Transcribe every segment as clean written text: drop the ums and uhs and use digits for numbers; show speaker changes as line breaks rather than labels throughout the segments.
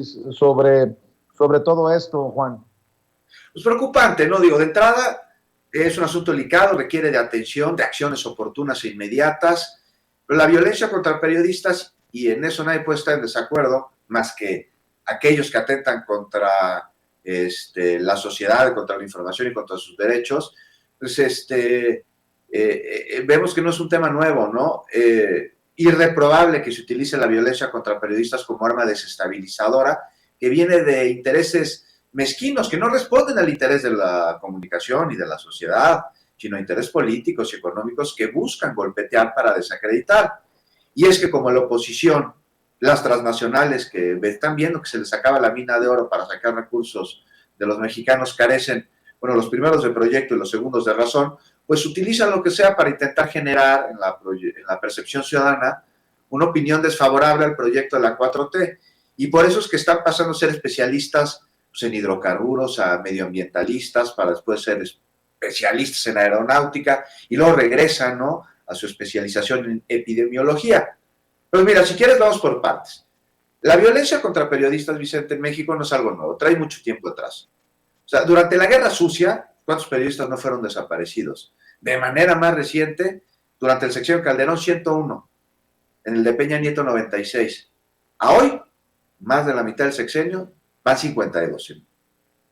sobre, sobre todo esto, Juan?
Pues preocupante, ¿no? Digo, de entrada es un asunto delicado, requiere de atención, de acciones oportunas e inmediatas, pero la violencia contra periodistas, y en eso nadie puede estar en desacuerdo, más que aquellos que atentan contra la sociedad, contra la información y contra sus derechos, pues vemos que no es un tema nuevo, ¿no? Irreprobable que se utilice la violencia contra periodistas como arma desestabilizadora, que viene de intereses mezquinos que no responden al interés de la comunicación y de la sociedad, sino a intereses políticos y económicos que buscan golpetear para desacreditar. Y es que como la oposición, las transnacionales que están viendo que se les acaba la mina de oro para sacar recursos de los mexicanos carecen, bueno, los primeros de proyecto y los segundos de razón, pues utilizan lo que sea para intentar generar en la percepción ciudadana una opinión desfavorable al proyecto de la 4T. Y por eso es que están pasando a ser especialistas pues, en hidrocarburos, a medioambientalistas, para después ser especialistas en aeronáutica, y luego regresan, ¿no?, a su especialización en epidemiología. Pues mira, si quieres vamos por partes. La violencia contra periodistas, Vicente, en México no es algo nuevo, trae mucho tiempo atrás. O sea, durante la Guerra Sucia, ¿cuántos periodistas no fueron desaparecidos? De manera más reciente, durante el sexenio Calderón, 101, en el de Peña Nieto, 96. A hoy, más de la mitad del sexenio, van 52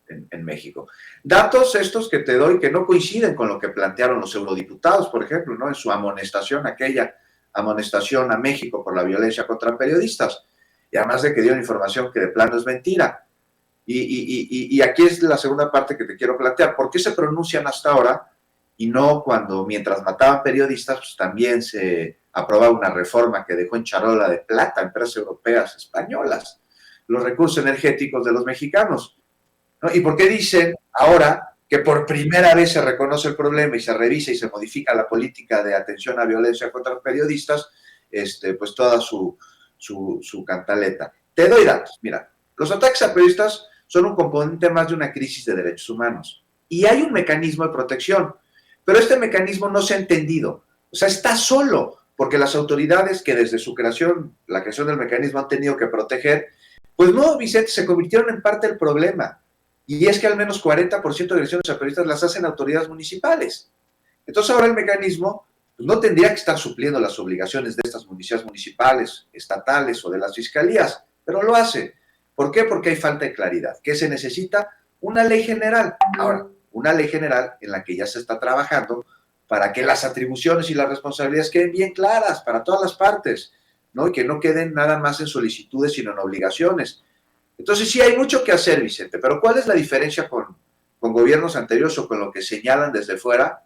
en México. Datos estos que te doy que no coinciden con lo que plantearon los eurodiputados, por ejemplo, ¿no?, en su amonestación, aquella amonestación a México por la violencia contra periodistas, y además de que dieron información que de plano es mentira. Y aquí es la segunda parte que te quiero plantear. ¿Por qué se pronuncian hasta ahora y no cuando, mientras mataban periodistas, pues también se aprobaba una reforma que dejó en charola de plata a empresas europeas, españolas, los recursos energéticos de los mexicanos, ¿no? ¿Y por qué dicen ahora que por primera vez se reconoce el problema y se revisa y se modifica la política de atención a violencia contra los periodistas, pues toda su cantaleta? Te doy datos. Mira, los ataques a periodistas son un componente más de una crisis de derechos humanos. Y hay un mecanismo de protección, pero este mecanismo no se ha entendido. O sea, está solo, porque las autoridades que desde su creación, la creación del mecanismo, han tenido que proteger, pues no, Vicente, se convirtieron en parte del problema. Y es que al menos 40% de agresiones a periodistas las hacen autoridades municipales. Entonces ahora el mecanismo pues, no tendría que estar supliendo las obligaciones de estas policías municipales, estatales o de las fiscalías, pero lo hace. ¿Por qué? Porque hay falta de claridad. ¿Qué se necesita? Una ley general. Ahora, una ley general en la que ya se está trabajando para que las atribuciones y las responsabilidades queden bien claras para todas las partes, ¿no? Y que no queden nada más en solicitudes, sino en obligaciones. Entonces sí hay mucho que hacer, Vicente, pero ¿cuál es la diferencia con gobiernos anteriores o con lo que señalan desde fuera?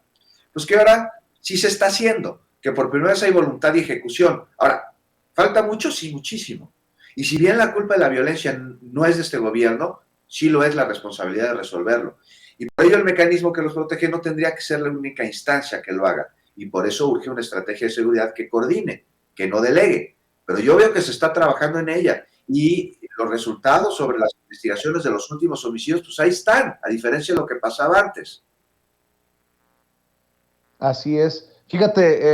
Pues que ahora sí se está haciendo, que por primera vez hay voluntad y ejecución. Ahora, ¿falta mucho? Sí, muchísimo. Y si bien la culpa de la violencia no es de este gobierno, sí lo es la responsabilidad de resolverlo. Y por ello el mecanismo que los protege no tendría que ser la única instancia que lo haga. Y por eso urge una estrategia de seguridad que coordine, que no delegue. Pero yo veo que se está trabajando en ella. Y los resultados sobre las investigaciones de los últimos homicidios, pues ahí están, a diferencia de lo que pasaba antes.
Así es. Fíjate,